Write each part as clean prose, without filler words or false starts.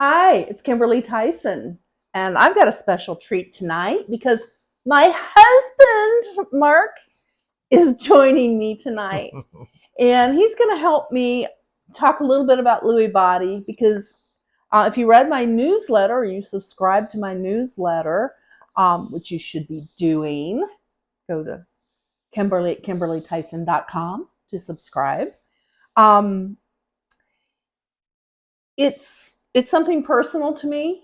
Hi, it's Kimberley Tyson, and I've got a special treat tonight because my husband, Mark, is joining me tonight, and he's going to help me talk a little bit about Lewy body because if you read my newsletter or you subscribe to my newsletter, which you should be doing, go to kimberleytyson.com to subscribe. It's something personal to me,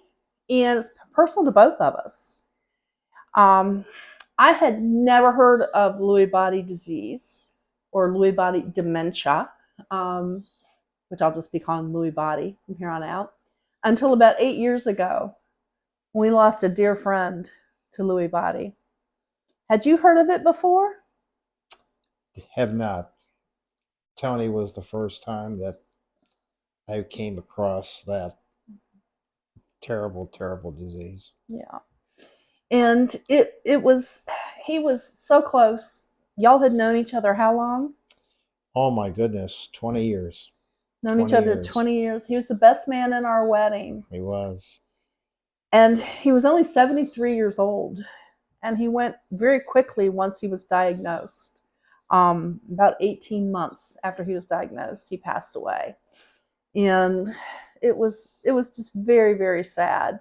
and it's personal to both of us. I had never heard of Lewy body disease or Lewy body dementia, which I'll just be calling Lewy body from here on out, until about 8 years ago when we lost a dear friend to Lewy body. Had you heard of it before? Have not. Tony was the first time that I came across that terrible, terrible disease. Yeah. And he was so close. Y'all had known each other how long? Oh my goodness, 20 years. Known each other 20 years. He was the best man in our wedding. He was. And he was only 73 years old. And he went very quickly once he was diagnosed. About 18 months after he was diagnosed, he passed away. And it was just very, very sad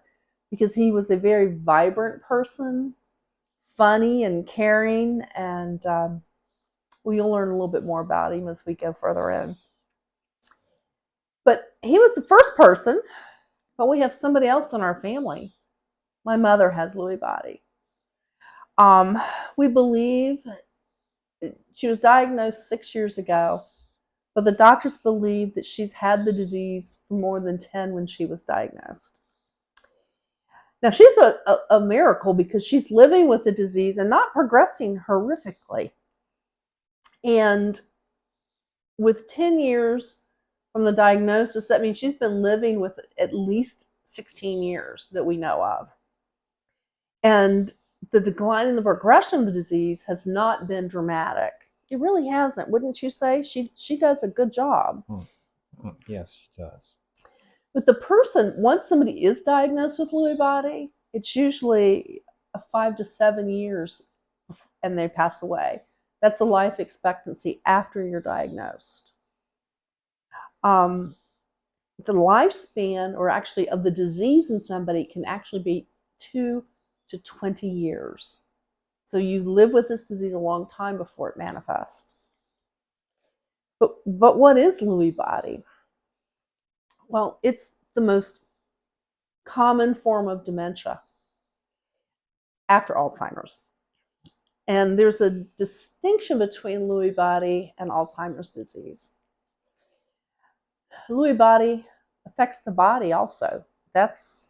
because he was a very vibrant person, funny and caring, and we'll learn a little bit more about him as we go further in. But he was the first person, but we have somebody else in our family. My mother has Lewy body. We believe she was diagnosed 6 years ago, but the doctors believe that she's had the disease for more than 10 when she was diagnosed. Now, she's a miracle because she's living with the disease and not progressing horrifically. And with 10 years from the diagnosis, that means she's been living with at least 16 years that we know of. And the decline in the progression of the disease has not been dramatic. It really hasn't, wouldn't you say? She does a good job. Yes, she does. But the person, once somebody is diagnosed with Lewy body, it's usually 5 to 7 years and they pass away. That's the life expectancy after you're diagnosed. The lifespan, or actually of the disease in somebody, can actually be 2 to 20 years. So you live with this disease a long time before it manifests. But what is Lewy body? Well, it's the most common form of dementia after Alzheimer's. And there's a distinction between Lewy body and Alzheimer's disease. Lewy body affects the body also. That's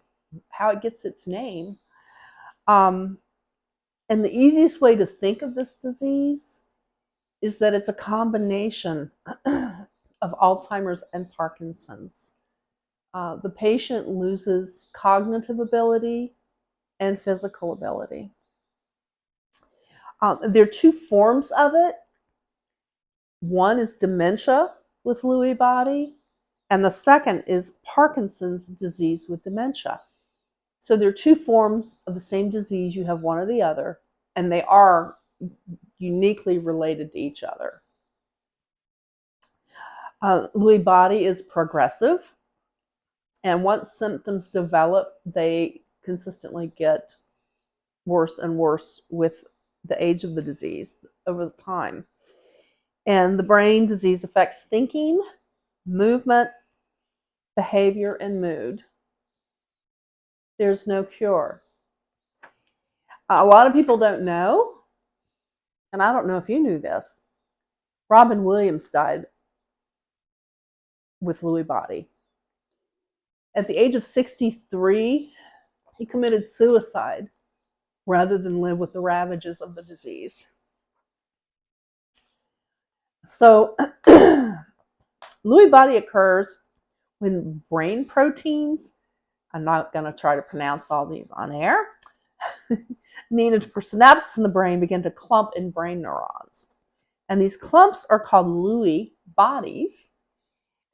how it gets its name. And the easiest way to think of this disease is that it's a combination of Alzheimer's and Parkinson's. The patient loses cognitive ability and physical ability. There are two forms of it. One is dementia with Lewy body, and the second is Parkinson's disease with dementia. So there are two forms of the same disease. You have one or the other, and they are uniquely related to each other. Lewy body is progressive, and once symptoms develop, they consistently get worse and worse with the age of the disease over the time. And the brain disease affects thinking, movement, behavior, and mood. There's no cure. A lot of people don't know, and I don't know if you knew this, Robin Williams died with Lewy body. At the age of 63, he committed suicide rather than live with the ravages of the disease. So Lewy body occurs when brain proteins, I'm not going to try to pronounce all these on air, needed for synapses in the brain begin to clump in brain neurons. And these clumps are called Lewy bodies,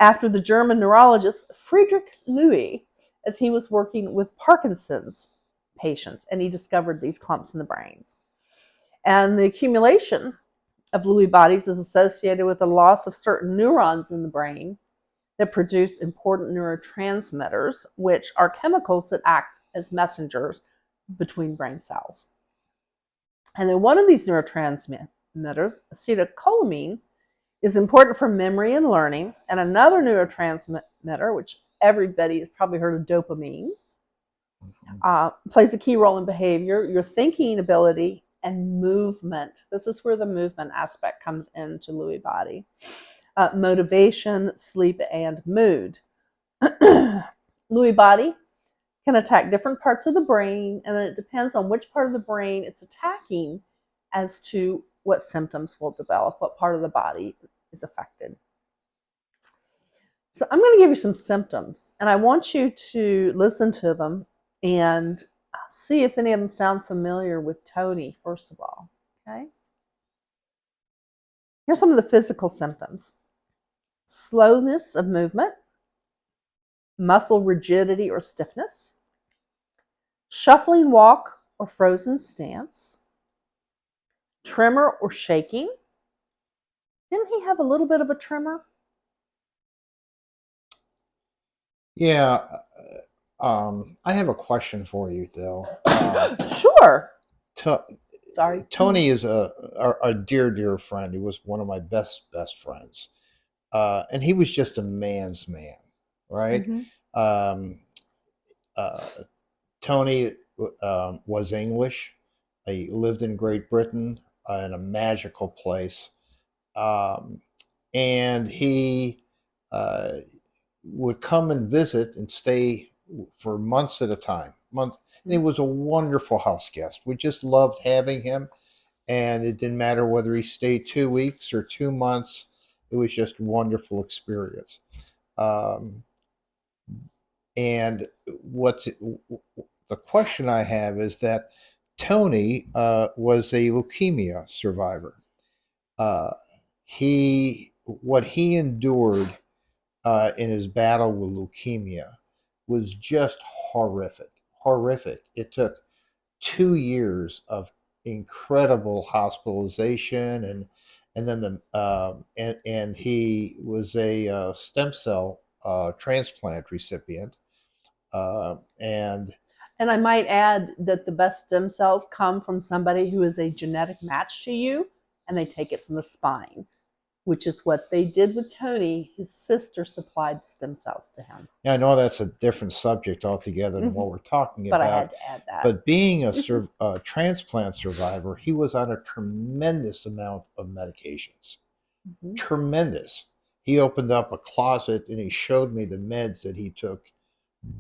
after the German neurologist Friedrich Lewy, as he was working with Parkinson's patients, and he discovered these clumps in the brains. And the accumulation of Lewy bodies is associated with the loss of certain neurons in the brain that produce important neurotransmitters, which are chemicals that act as messengers between brain cells. And then one of these neurotransmitters, acetylcholine, is important for memory and learning. And another neurotransmitter, which everybody has probably heard of, dopamine, plays a key role in behavior, your thinking ability, and movement. This is where the movement aspect comes into Lewy body. Motivation, sleep, and mood. Lewy body can attack different parts of the brain, and then it depends on which part of the brain it's attacking as to what symptoms will develop, what part of the body is affected. So I'm going to give you some symptoms, and I want you to listen to them and see if any of them sound familiar with Tony, first of all. Okay? Here's some of the physical symptoms: slowness of movement, muscle rigidity or stiffness, shuffling walk or frozen stance, tremor or shaking. Didn't he have a little bit of a tremor? Yeah. I have a question for you, though. Sure. To- Sorry. Tony is a dear friend. He was one of my best friends, and he was just a man's man, right? Mm-hmm. Tony was English. He lived in Great Britain, in a magical place, and he would come and visit and stay for months at a time. Months, and he was a wonderful house guest. We just loved having him, and it didn't matter whether he stayed 2 weeks or 2 months. It was just a wonderful experience. And what's the question I have is that Tony was a leukemia survivor. What he endured in his battle with leukemia was just horrific. Horrific. It took 2 years of incredible hospitalization, and then and he was a stem cell transplant recipient, and And I might add that the best stem cells come from somebody who is a genetic match to you, and they take it from the spine, which is what they did with Tony. His sister supplied stem cells to him. I know that's a different subject altogether than what we're talking But about. I had to add that. But being a transplant survivor, he was on a tremendous amount of medications. Mm-hmm. Tremendous. He opened up a closet and he showed me the meds that he took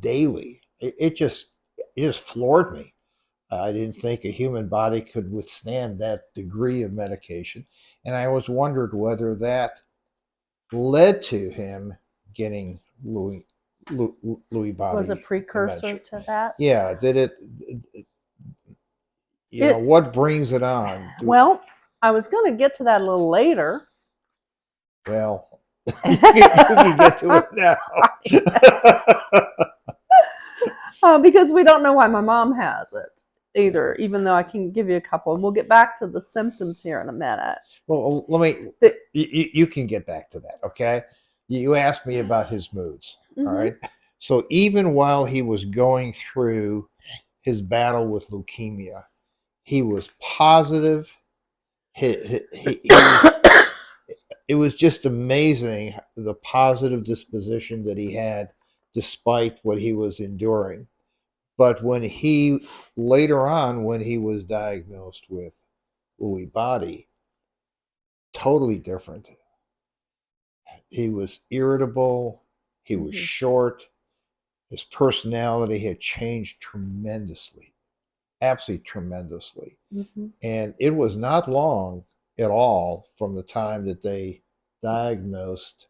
daily. It just floored me. I didn't think a human body could withstand that degree of medication, and I always wondered whether that led to him getting Lewy body Was a precursor dementia. to that? Yeah, did it? What brings it on? Well, I was going to get to that a little later. Well, you can get to it now. Because we don't know why my mom has it either, even though I can give you a couple. And we'll get back to the symptoms here in a minute. Well, you can get back to that, okay? You asked me about his moods, all right? So even while he was going through his battle with leukemia, he was positive. It was just amazing the positive disposition that he had despite what he was enduring. But later on, when he was diagnosed with Lewy body, totally different. He was irritable. He was short. His personality had changed tremendously, absolutely tremendously. And it was not long at all from the time that they diagnosed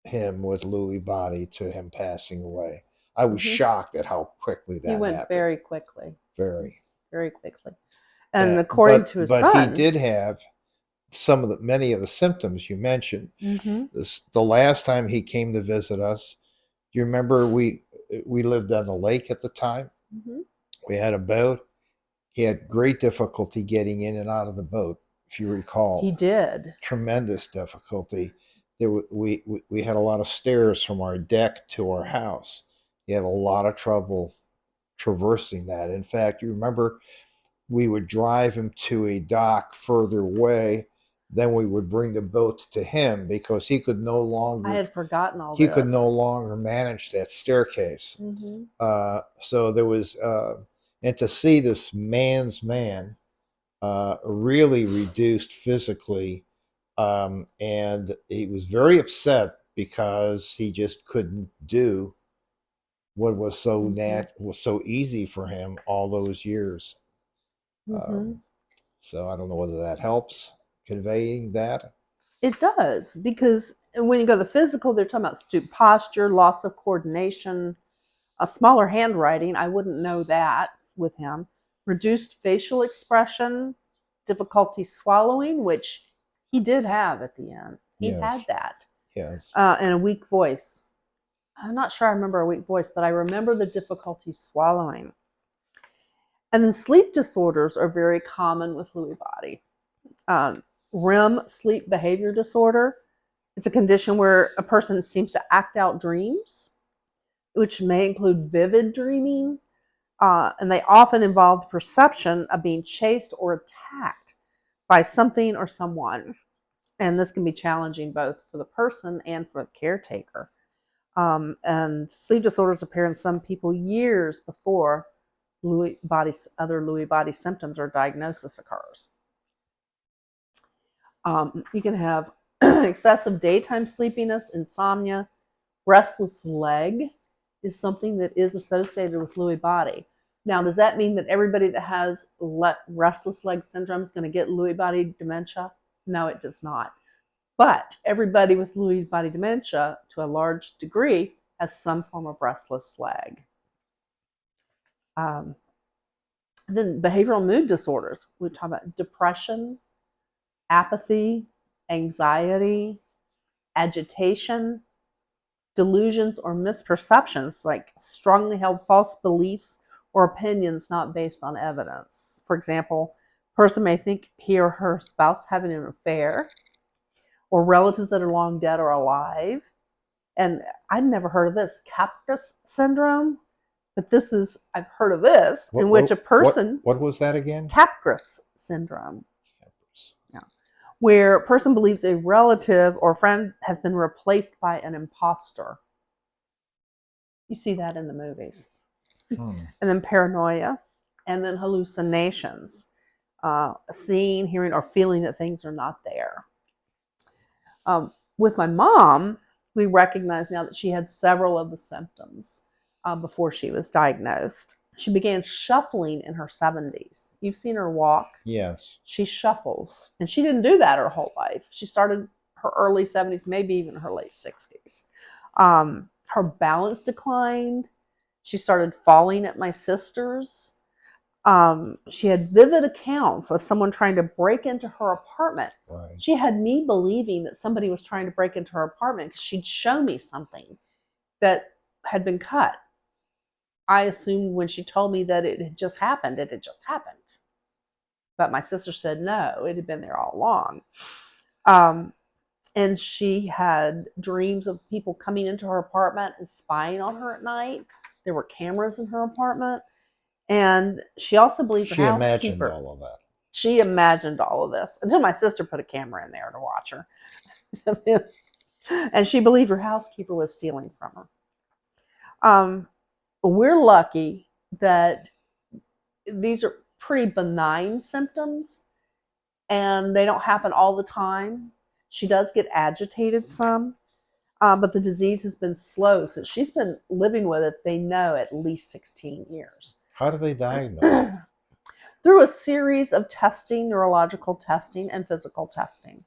him with Lewy body to him passing away. I was shocked at how quickly that happened. He went very quickly. Very. Very quickly. And according to his son. He did have many of the symptoms you mentioned. The last time he came to visit us, do you remember we lived on the lake at the time. Mm-hmm. We had a boat. He had great difficulty getting in and out of the boat, if you recall. He did. Tremendous difficulty. We had a lot of stairs from our deck to our house. He had a lot of trouble traversing that. In fact, you remember we would drive him to a dock further away, then we would bring the boat to him because I had forgotten all he could no this. longer manage that staircase. Mm-hmm. So there was, and to see this man's man really reduced physically, and he was very upset because he just couldn't do what was Mm-hmm. was so easy for him all those years. Mm-hmm. So I don't know whether that helps conveying that. It does, because when you go to the physical, they're talking about stoop posture, loss of coordination, a smaller handwriting. I wouldn't know that with him. Reduced facial expression, difficulty swallowing, which he did have at the end. He had Yes, that. yes, And a weak voice. I'm not sure I remember a weak voice, but I remember the difficulty swallowing. And then sleep disorders are very common with Lewy body. REM, sleep behavior disorder. It's a condition where a person seems to act out dreams, which may include vivid dreaming, and they often involve the perception of being chased or attacked by something or someone. And this can be challenging both for the person and for the caretaker. And sleep disorders appear in some people years before other Lewy body symptoms or diagnosis occurs. You can have excessive daytime sleepiness, insomnia, restless leg is something that is associated with Lewy body. Now, does that mean that everybody that has restless leg syndrome is going to get Lewy body dementia? No, it does not. But everybody with Lewy body dementia, to a large degree, has some form of restless leg. Then behavioral mood disorders. We talk about depression, apathy, anxiety, agitation, delusions or misperceptions, like strongly held false beliefs or opinions not based on evidence. For example, a person may think he or her spouse having an affair, or relatives that are long dead or alive. And I'd never heard of this, Capgras syndrome, but I've heard of this, in which a person, what was that again? Capgras syndrome, yeah, where a person believes a relative or friend has been replaced by an imposter. You see that in the movies. And then paranoia, and then hallucinations, seeing, hearing, or feeling that things are not there. With my mom, we recognize now that she had several of the symptoms before she was diagnosed. She began shuffling in her 70s. You've seen her walk. Yes. She shuffles. And she didn't do that her whole life. She started her early 70s, maybe even her late 60s. Her balance declined. She started falling at my sister's. She had vivid accounts of someone trying to break into her apartment. Right. She had me believing that somebody was trying to break into her apartment because she'd show me something that had been cut. I assumed when she told me that it had just happened. But my sister said no, it had been there all along. And she had dreams of people coming into her apartment and spying on her at night. There were cameras in her apartment. And she also believed her housekeeper. She imagined all of that. She imagined all of this until my sister put a camera in there to watch her. And she believed her housekeeper was stealing from her. We're lucky that these are pretty benign symptoms and they don't happen all the time. She does get agitated some, but the disease has been slow. So she's been living with it, they know, at least 16 years. How do they diagnose? Through a series of testing, neurological testing, and physical testing.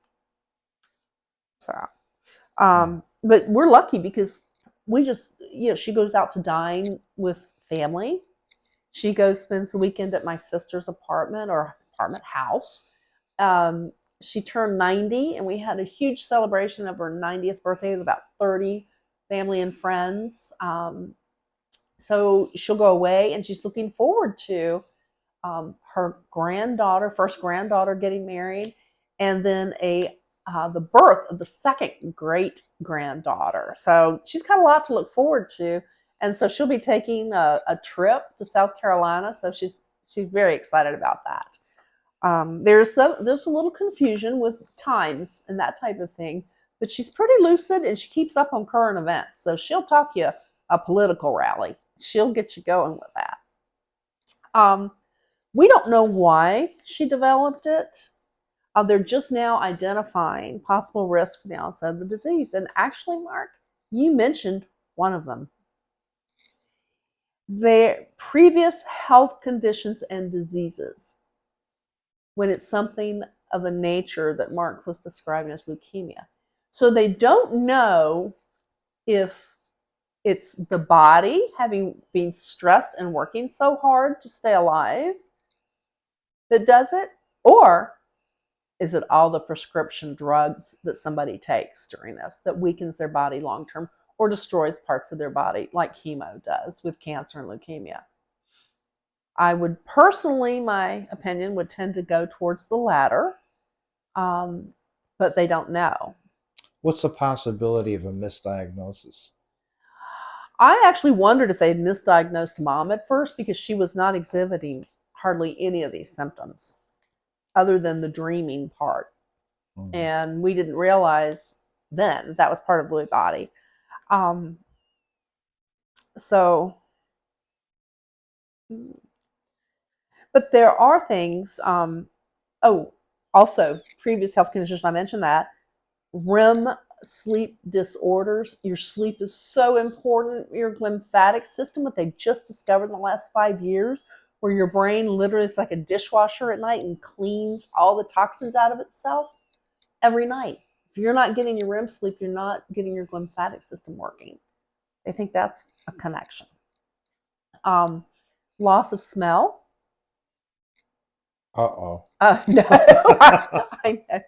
So, but we're lucky because we just, she goes out to dine with family. She spends the weekend at my sister's apartment or apartment house. She turned 90 and we had a huge celebration of her 90th birthday with about 30 family and friends. So she'll go away, and she's looking forward to her granddaughter, first granddaughter, getting married, and then the birth of the second great granddaughter. So she's got a lot to look forward to, and so she'll be taking a trip to South Carolina. So she's very excited about that. There's a little confusion with times and that type of thing, but she's pretty lucid and she keeps up on current events. So she'll talk you a political rally. She'll get you going with that. We don't know why she developed it. They're just now identifying possible risks for the onset of the disease. And actually, Mark, you mentioned one of them. Their previous health conditions and diseases, when it's something of the nature that Mark was describing as leukemia. So they don't know if it's the body having been stressed and working so hard to stay alive that does it, or is it all the prescription drugs that somebody takes during this that weakens their body long term or destroys parts of their body like chemo does with cancer and leukemia? I would personally, my opinion would tend to go towards the latter, but they don't know. What's the possibility of a misdiagnosis? I actually wondered if they'd misdiagnosed Mom at first because she was not exhibiting hardly any of these symptoms other than the dreaming part. Mm-hmm. And we didn't realize then that was part of Lewy body. But there are things, also previous health conditions, I mentioned that. REM sleep disorders. Your sleep is so important. Your lymphatic system, what they just discovered in the last 5 years, where your brain literally is like a dishwasher at night and cleans all the toxins out of itself every night. If you're not getting your REM sleep, you're not getting your lymphatic system working. They think that's a connection. Loss of smell. Uh-oh. No. I know.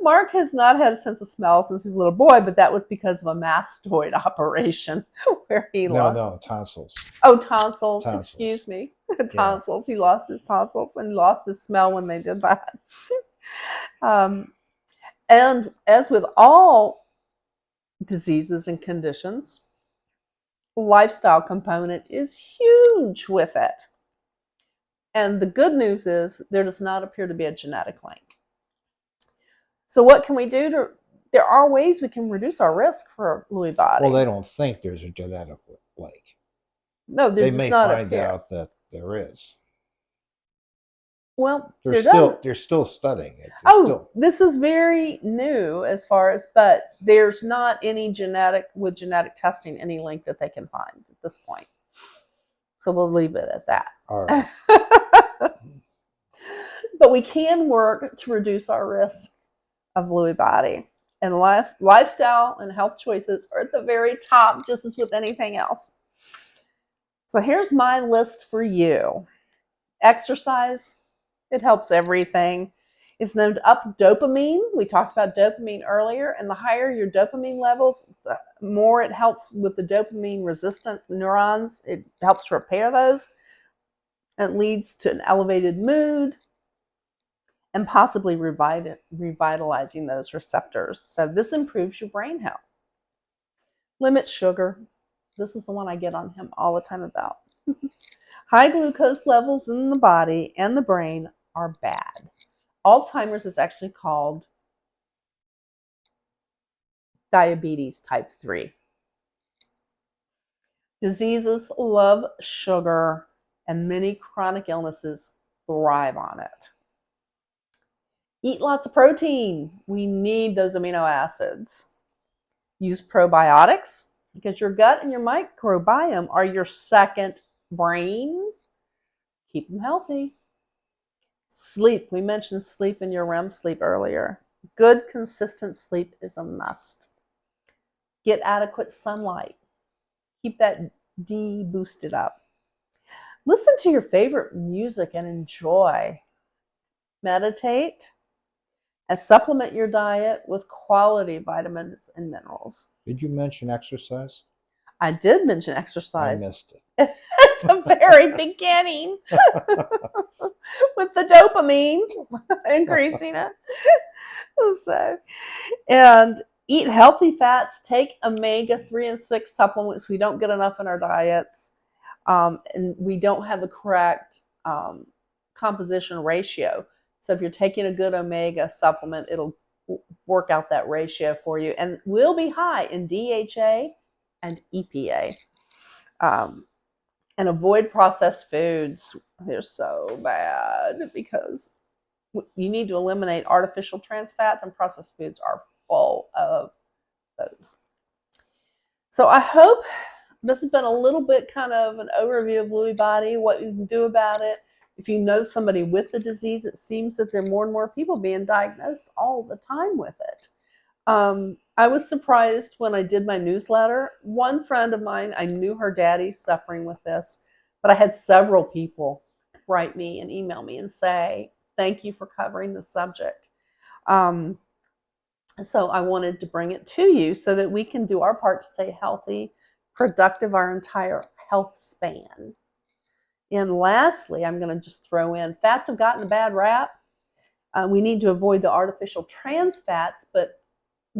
Mark has not had a sense of smell since he was a little boy, but that was because of a mastoid operation where he lost. No, tonsils. Oh, tonsils. Excuse me. Tonsils. Yeah. He lost his tonsils and lost his smell when they did that. And as with all diseases and conditions, lifestyle component is huge with it. And the good news is there does not appear to be a genetic link. So what can we do there are ways we can reduce our risk for Lewy body. Well, they don't think there's a genetic link. No, they may find out that there is. Well, they're still studying it. This is very new as far as, but there's not any genetic testing, any link that they can find at this point. So we'll leave it at that. All right. But we can work to reduce our risk of Lewy body. And lifestyle and health choices are at the very top, just as with anything else. So here's my list for you. Exercise. It helps everything. It's known to up dopamine. We talked about dopamine earlier, and the higher your dopamine levels, the more it helps with the dopamine-resistant neurons. It helps to repair those. It leads to an elevated mood and possibly revitalizing those receptors. So this improves your brain health. Limit sugar. This is the one I get on him all the time about. High glucose levels in the body and the brain are bad. Alzheimer's is actually called diabetes type 3. Diseases love sugar, and many chronic illnesses thrive on it. Eat lots of protein. We need those amino acids. Use probiotics because your gut and your microbiome are your second brain. Keep them healthy. Sleep. We mentioned sleep in your REM sleep earlier. Good, consistent sleep is a must. Get adequate sunlight. Keep that D boosted up. Listen to your favorite music and enjoy. Meditate. And supplement your diet with quality vitamins and minerals. Did you mention exercise? I did mention I exercise missed it. at the very beginning with the dopamine, increasing it. So, and eat healthy fats, take omega-3 and 6 supplements. We don't get enough in our diets, and we don't have the correct composition ratio. So if you're taking a good omega supplement, it'll work out that ratio for you, and will be high in DHA and EPA. And avoid processed foods. They're so bad because you need to eliminate artificial trans fats, and processed foods are full of those. So I hope this has been a little bit kind of an overview of Lewy body, what you can do about it. If you know somebody with the disease, it seems that there are more and more people being diagnosed all the time with it. I was surprised when I did my newsletter. One friend of mine, I knew her daddy suffering with this, but I had several people write me and email me and say, thank you for covering the subject. So I wanted to bring it to you so that we can do our part to stay healthy, productive our entire health span. And lastly, I'm going to just throw in, fats have gotten a bad rap. We need to avoid the artificial trans fats, but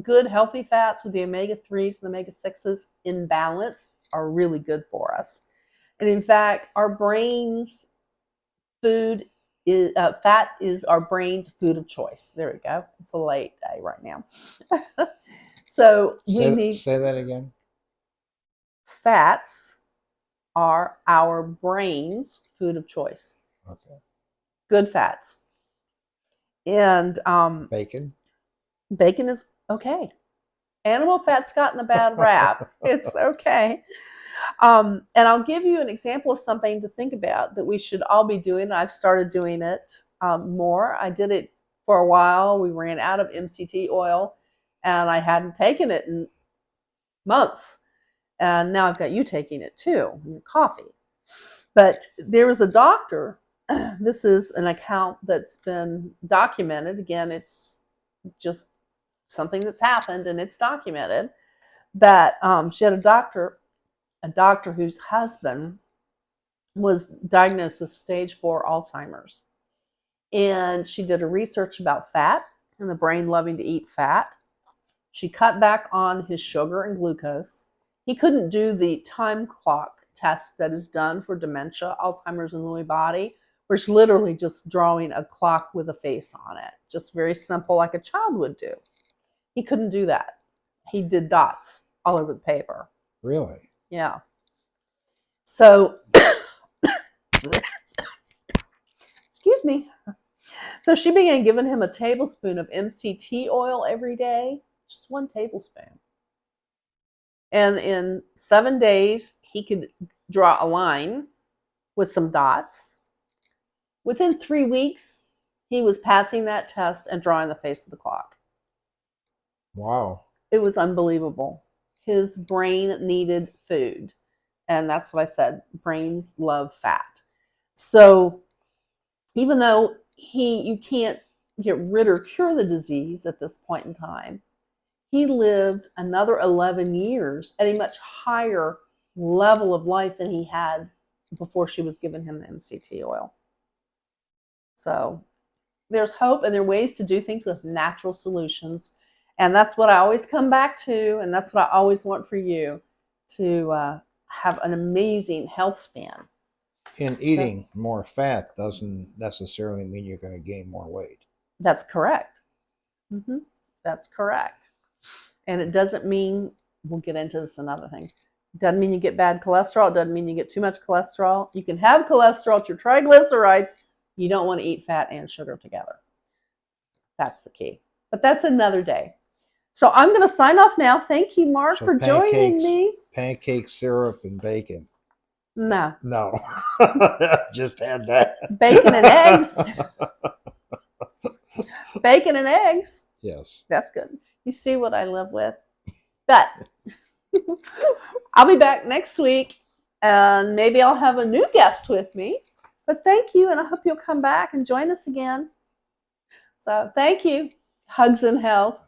good healthy fats with the omega-3s and the omega-6s in balance are really good for us. And in fact, our brain's food is, fat is our brain's food of choice. There we go. It's a late day right now. So say that again. Fats are our brain's food of choice. Okay. Good fats. And Bacon. Bacon is okay. Animal fat's gotten a bad rap. It's okay. And I'll give you an example of something to think about that we should all be doing. I've started doing it more. I did it for a while. We ran out of MCT oil, and I hadn't taken it in months. And now I've got you taking it too, in your coffee. But there was a doctor. This is an account that's been documented. Again, it's just something that's happened and it's documented, that she had a doctor whose husband was diagnosed with stage 4 Alzheimer's. And she did a research about fat and the brain loving to eat fat. She cut back on his sugar and glucose. He couldn't do the time clock test that is done for dementia, Alzheimer's, and Lewy body, where it's literally just drawing a clock with a face on it. Just very simple, like a child would do. He couldn't do that. He did dots all over the paper. Really? Yeah. So, excuse me. So she began giving him a tablespoon of MCT oil every day, just 1 tablespoon. And in 7 days, he could draw a line with some dots. Within 3 weeks, he was passing that test and drawing the face of the clock. Wow. It was unbelievable. His brain needed food. And that's what I said. Brains love fat. So even though you can't get rid or cure the disease at this point in time, he lived another 11 years at a much higher level of life than he had before she was giving him the MCT oil. So there's hope, and there are ways to do things with natural solutions. And that's what I always come back to, and that's what I always want for you, to have an amazing health span. And eating more fat doesn't necessarily mean you're going to gain more weight. That's correct. Mm-hmm. That's correct. And it doesn't mean, we'll get into this another thing, it doesn't mean you get bad cholesterol. It doesn't mean you get too much cholesterol. You can have cholesterol, it's your triglycerides. You don't want to eat fat and sugar together. That's the key. But that's another day. So I'm going to sign off now. Thank you, Mark, for joining me. Pancake syrup and bacon. No. No. Just had that. Bacon and eggs. Bacon and eggs. Yes. That's good. You see what I live with. But I'll be back next week, and maybe I'll have a new guest with me. But thank you, and I hope you'll come back and join us again. So thank you. Hugs and health.